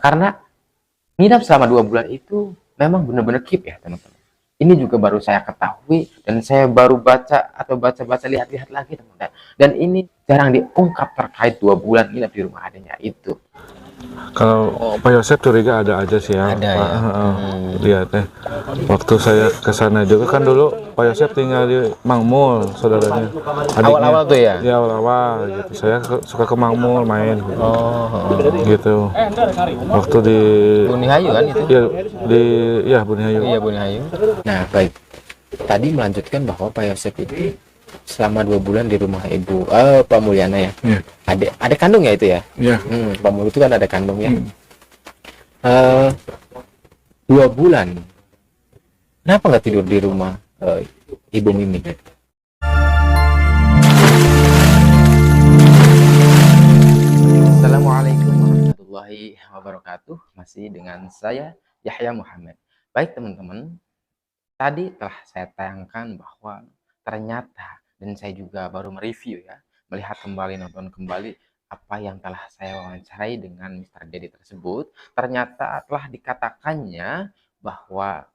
Karena nginap selama 2 bulan itu memang benar-benar keep ya teman-teman. Ini juga baru saya ketahui dan saya baru baca atau baca-baca lihat-lihat lagi teman-teman. Dan ini jarang diungkap terkait 2 bulan nginap di rumah adanya itu. Kalau Pak Yosep curiga ada aja sih ya, Ada Pak. ya. Lihat waktu saya ke sana juga kan dulu Pak Yosep tinggal di Mangmul, saudaranya, adiknya. Awal-awal tuh ya. Ya awal-awal gitu. Saya suka ke Mangmul main gitu. Oh, Gitu. Waktu di Bunihayu kan itu? ya di ya Bunihayu. Iya, Bunihayu. Nah, baik. Tadi melanjutkan bahwa Pak Yosep itu selama 2 bulan di rumah ibu Pak Mulyana ya. Iya. Ada kandung ya itu ya? Iya. Pak Mul itu kan ada kandung ya. 2 bulan. Kenapa nggak tidur di rumah Ibu Mimi? Assalamualaikum warahmatullahi wabarakatuh. Masih dengan saya Yahya Muhammad. Baik teman-teman, tadi telah saya tayangkan bahwa ternyata, dan saya juga baru mereview ya, melihat kembali, nonton kembali apa yang telah saya wawancarai dengan Mr. Dedi tersebut. Ternyata telah dikatakannya bahwa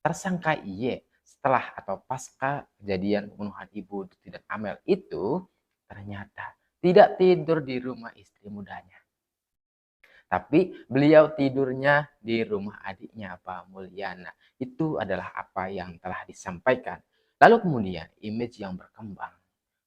tersangka Y setelah atau pasca kejadian pembunuhan ibu dan Amel itu ternyata tidak tidur di rumah istri mudanya, tapi beliau tidurnya di rumah adiknya Pak Mulyana. Itu adalah apa yang telah disampaikan. Lalu kemudian image yang berkembang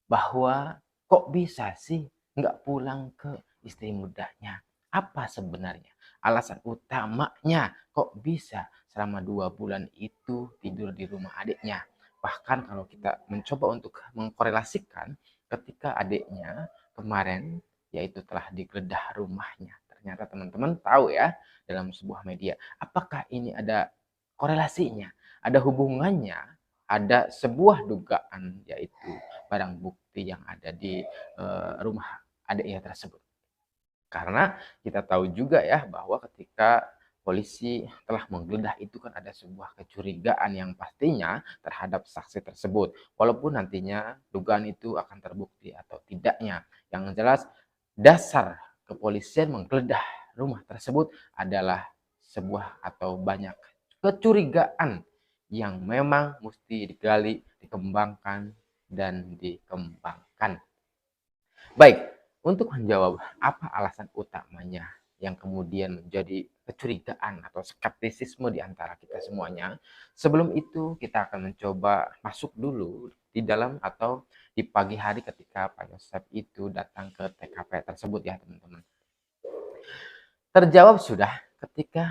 bahwa kok bisa sih nggak pulang ke istri mudanya? Apa sebenarnya alasan utamanya kok bisa selama 2 bulan itu tidur di rumah adiknya? Bahkan kalau kita mencoba untuk mengkorelasikan ketika adiknya kemarin yaitu telah digeledah rumahnya. Ternyata teman-teman tahu ya dalam sebuah media, apakah ini ada korelasinya, ada hubungannya, ada sebuah dugaan yaitu barang bukti yang ada di rumah adiknya tersebut. Karena kita tahu juga ya bahwa ketika polisi telah menggeledah itu kan ada sebuah kecurigaan yang pastinya terhadap saksi tersebut. Walaupun nantinya dugaan itu akan terbukti atau tidaknya. Yang jelas dasar kepolisian menggeledah rumah tersebut adalah sebuah atau banyak kecurigaan yang memang mesti digali, dikembangkan, dan dikembangkan. Baik, untuk menjawab apa alasan utamanya yang kemudian menjadi kecurigaan atau skeptisisme di antara kita semuanya, sebelum itu kita akan mencoba masuk dulu di dalam atau di pagi hari ketika Pak Yosep itu datang ke TKP tersebut ya teman-teman. Terjawab sudah ketika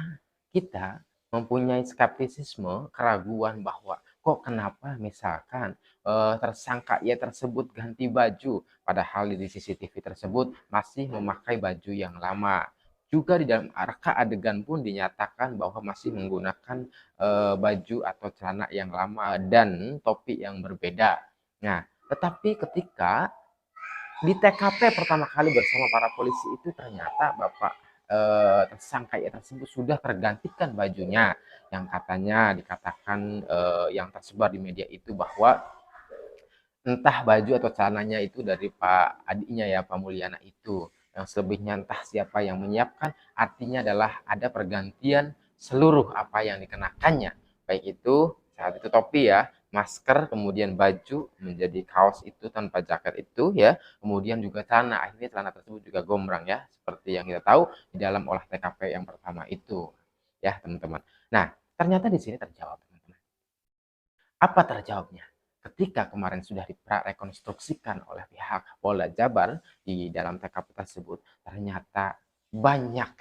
kita mempunyai skeptisisme, keraguan bahwa kok kenapa misalkan tersangka ia tersebut ganti baju, padahal di CCTV tersebut masih memakai baju yang lama. Juga di dalam reka adegan pun dinyatakan bahwa masih menggunakan baju atau celana yang lama dan topi yang berbeda. Nah, tetapi ketika di TKP pertama kali bersama para polisi itu ternyata Bapak tersangka ya tersebut sudah tergantikan bajunya, yang katanya dikatakan yang tersebar di media itu bahwa entah baju atau celananya itu dari Pak adiknya ya Pak Mulyana itu, yang selebihnya entah siapa yang menyiapkan, artinya adalah ada pergantian seluruh apa yang dikenakannya, baik itu saat itu topi ya, masker, kemudian baju menjadi kaos itu tanpa jaket itu ya, kemudian juga celana, akhirnya celana tersebut juga gombrang ya, seperti yang kita tahu di dalam olah TKP yang pertama itu ya teman-teman. Nah, ternyata di sini terjawab teman-teman. Apa terjawabnya? Ketika kemarin sudah direkonstruksikan oleh pihak Polda Jabar di dalam TKP tersebut, ternyata banyak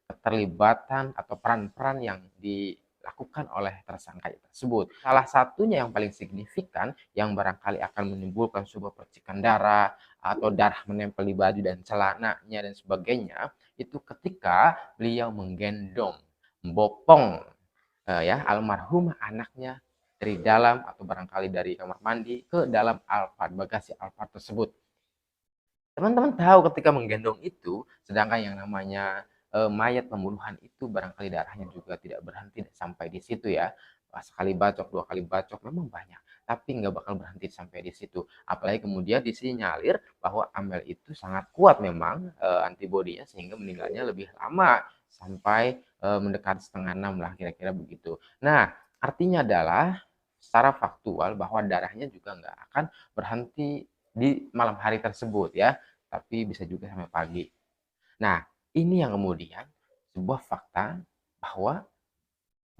keterlibatan atau peran-peran yang dilakukan oleh tersangka tersebut. Salah satunya yang paling signifikan yang barangkali akan menimbulkan sebuah percikan darah atau darah menempel di baju dan celananya dan sebagainya, itu ketika beliau menggendong, membopong ya almarhum anaknya dari dalam atau barangkali dari kamar mandi ke dalam Alphard, bagasi Alphard tersebut. Teman-teman tahu ketika menggendong itu, sedangkan yang namanya mayat pembunuhan itu barangkali darahnya juga tidak berhenti sampai di situ ya. Sekali bacok, 2 kali bacok, memang banyak. tapi nggak bakal berhenti sampai di situ. Apalagi kemudian disinyalir bahwa Amel itu sangat kuat memang antibodinya sehingga meninggalnya lebih lama sampai mendekati setengah 6 lah kira-kira begitu. Nah, artinya adalah secara faktual bahwa darahnya juga nggak akan berhenti di malam hari tersebut ya, tapi bisa juga sampai pagi. Nah, ini yang kemudian sebuah fakta bahwa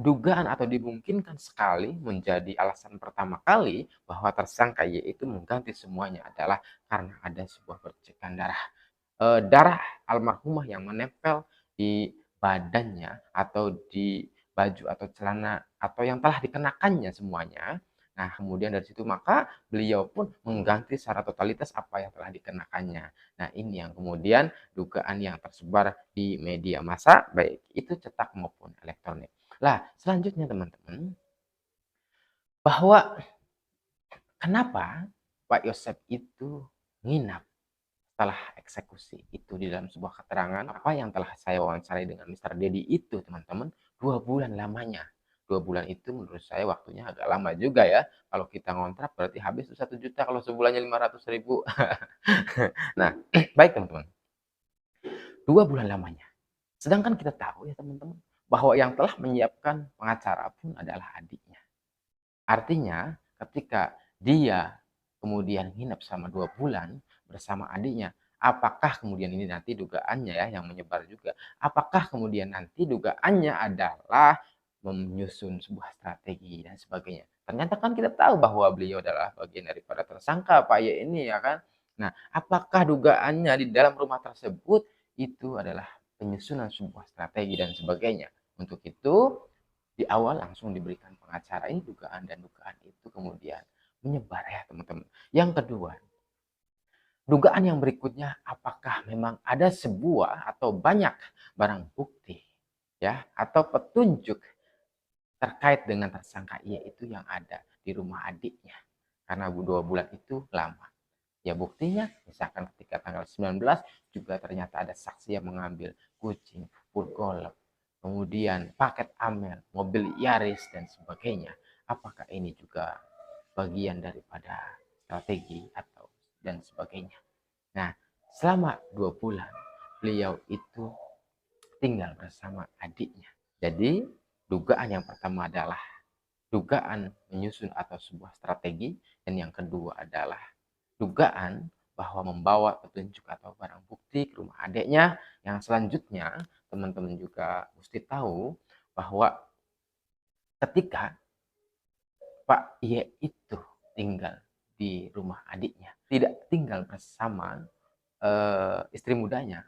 dugaan atau dimungkinkan sekali menjadi alasan pertama kali bahwa tersangka Y itu mengganti semuanya adalah karena ada sebuah percikan darah. Darah almarhumah yang menempel di badannya atau di baju atau celana atau yang telah dikenakannya semuanya. Nah, kemudian dari situ maka beliau pun mengganti secara totalitas apa yang telah dikenakannya. Nah, ini yang kemudian dugaan yang tersebar di media massa, baik itu cetak maupun elektronik. Lah, selanjutnya teman-teman, bahwa kenapa Pak Yosep itu nginap setelah eksekusi itu di dalam sebuah keterangan apa yang telah saya wawancarai dengan Mr. Dedi itu teman-teman 2 bulan lamanya. 2 bulan itu menurut saya waktunya agak lama juga ya. Kalau kita ngontrak berarti habis 1 juta kalau sebulannya 500.000. Nah, baik teman-teman. 2 bulan lamanya. Sedangkan kita tahu ya teman-teman bahwa yang telah menyiapkan pengacara pun adalah adiknya. Artinya ketika dia kemudian nginep selama 2 bulan bersama adiknya, apakah kemudian ini nanti dugaannya ya yang menyebar juga, apakah kemudian nanti dugaannya adalah menyusun sebuah strategi dan sebagainya. Ternyata kan kita tahu bahwa beliau adalah bagian daripada tersangka Pak Y ini ya kan. Nah, apakah dugaannya di dalam rumah tersebut itu adalah penyusunan sebuah strategi dan sebagainya. Untuk itu di awal langsung diberikan pengacara ini dugaan dan dugaan itu kemudian menyebar ya teman-teman. Yang kedua, dugaan yang berikutnya apakah memang ada sebuah atau banyak barang bukti ya atau petunjuk terkait dengan tersangka Y itu yang ada di rumah adiknya. Karena 2 bulan itu lama. Ya buktinya misalkan ketika tanggal 19 juga ternyata ada saksi yang mengambil kucing, golf, kemudian paket Amel, mobil Yaris dan sebagainya. Apakah ini juga bagian daripada strategi atau dan sebagainya. Nah, selama 2 bulan beliau itu tinggal bersama adiknya. Jadi dugaan yang pertama adalah dugaan menyusun atau sebuah strategi dan yang kedua adalah dugaan bahwa membawa petunjuk atau barang bukti ke rumah adiknya. Yang selanjutnya teman-teman juga mesti tahu bahwa ketika Pak Y itu tinggal di rumah adiknya, tidak tinggal bersama istri mudanya,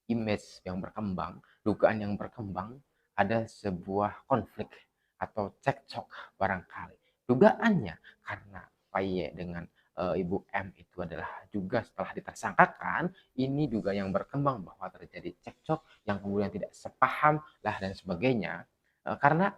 image yang berkembang, dugaan yang berkembang, ada sebuah konflik atau cekcok barangkali. Dugaannya karena Pak Y dengan Ibu M itu adalah juga setelah ditersangkakan, ini juga yang berkembang bahwa terjadi cekcok yang kemudian tidak sepaham lah dan sebagainya. Karena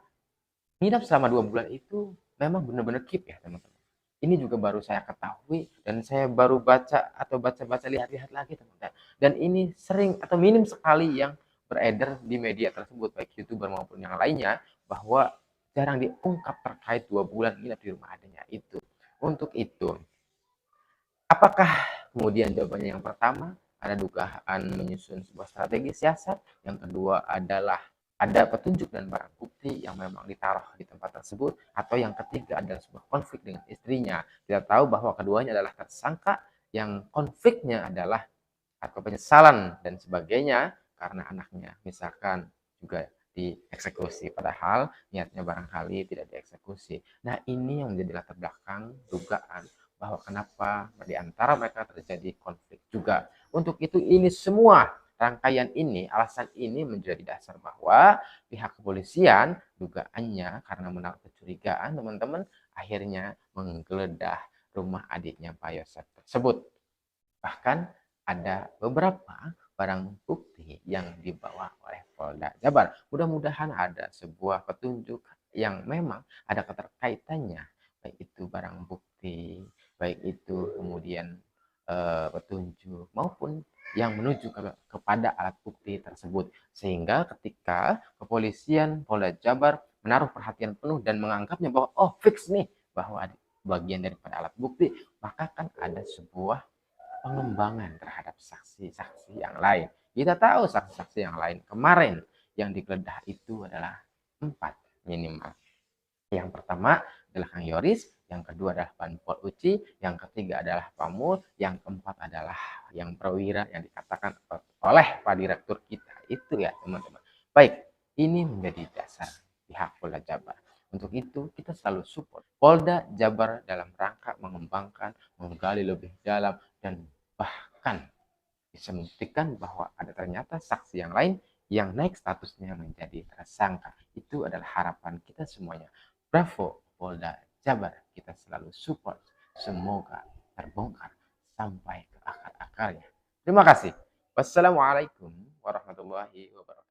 nginap selama 2 bulan itu memang benar-benar keep ya teman-teman. Ini juga baru saya ketahui dan saya baru baca atau baca-baca lihat-lihat lagi teman-teman. Dan ini sering atau minim sekali yang beredar di media tersebut baik YouTuber maupun yang lainnya bahwa jarang diungkap terkait 2 bulan nginap di rumah adanya itu. Untuk itu, apakah kemudian jawabannya yang pertama ada dugaan menyusun sebuah strategi siasat, yang kedua adalah ada petunjuk dan barang bukti yang memang ditaruh di tempat tersebut, atau yang ketiga adalah sebuah konflik dengan istrinya. Kita tahu bahwa keduanya adalah tersangka yang konfliknya adalah atau penyesalan dan sebagainya karena anaknya misalkan juga dieksekusi padahal niatnya barangkali tidak dieksekusi. Nah, ini yang menjadi latar belakang dugaan bahwa kenapa di antara mereka terjadi konflik juga. Untuk itu ini semua rangkaian ini, alasan ini menjadi dasar bahwa pihak kepolisian dugaannya karena menaruh kecurigaan teman-teman akhirnya menggeledah rumah adiknya Pak Yosef tersebut. Bahkan ada beberapa barang bukti yang dibawa oleh Polda Jabar. Mudah-mudahan ada sebuah petunjuk yang memang ada keterkaitannya, baik itu barang bukti, baik itu kemudian petunjuk maupun yang menuju kepada alat bukti tersebut. Sehingga ketika kepolisian Polda Jabar menaruh perhatian penuh dan menganggapnya bahwa oh fix nih bahwa bagian daripada alat bukti, maka kan ada sebuah pengembangan terhadap saksi-saksi yang lain. Kita tahu saksi-saksi yang lain kemarin yang digeledah itu adalah 4 minimal. Yang pertama adalah Kang Yoris, yang kedua adalah Banpol Uci, yang ketiga adalah Pamul, yang keempat adalah yang perwira yang dikatakan oleh Pak Direktur kita. Itu ya teman-teman. Baik, ini menjadi dasar pihak Polda Jabar. Untuk itu kita selalu support Polda Jabar dalam rangka mengembangkan, menggali lebih dalam, dan bahkan bisa membuktikan bahwa ada ternyata saksi yang lain yang naik statusnya menjadi tersangka. Itu adalah harapan kita semuanya. Bravo Polda Jabar, kita selalu support. Semoga terbongkar sampai ke akar-akarnya. Terima kasih. Wassalamualaikum warahmatullahi wabarakatuh.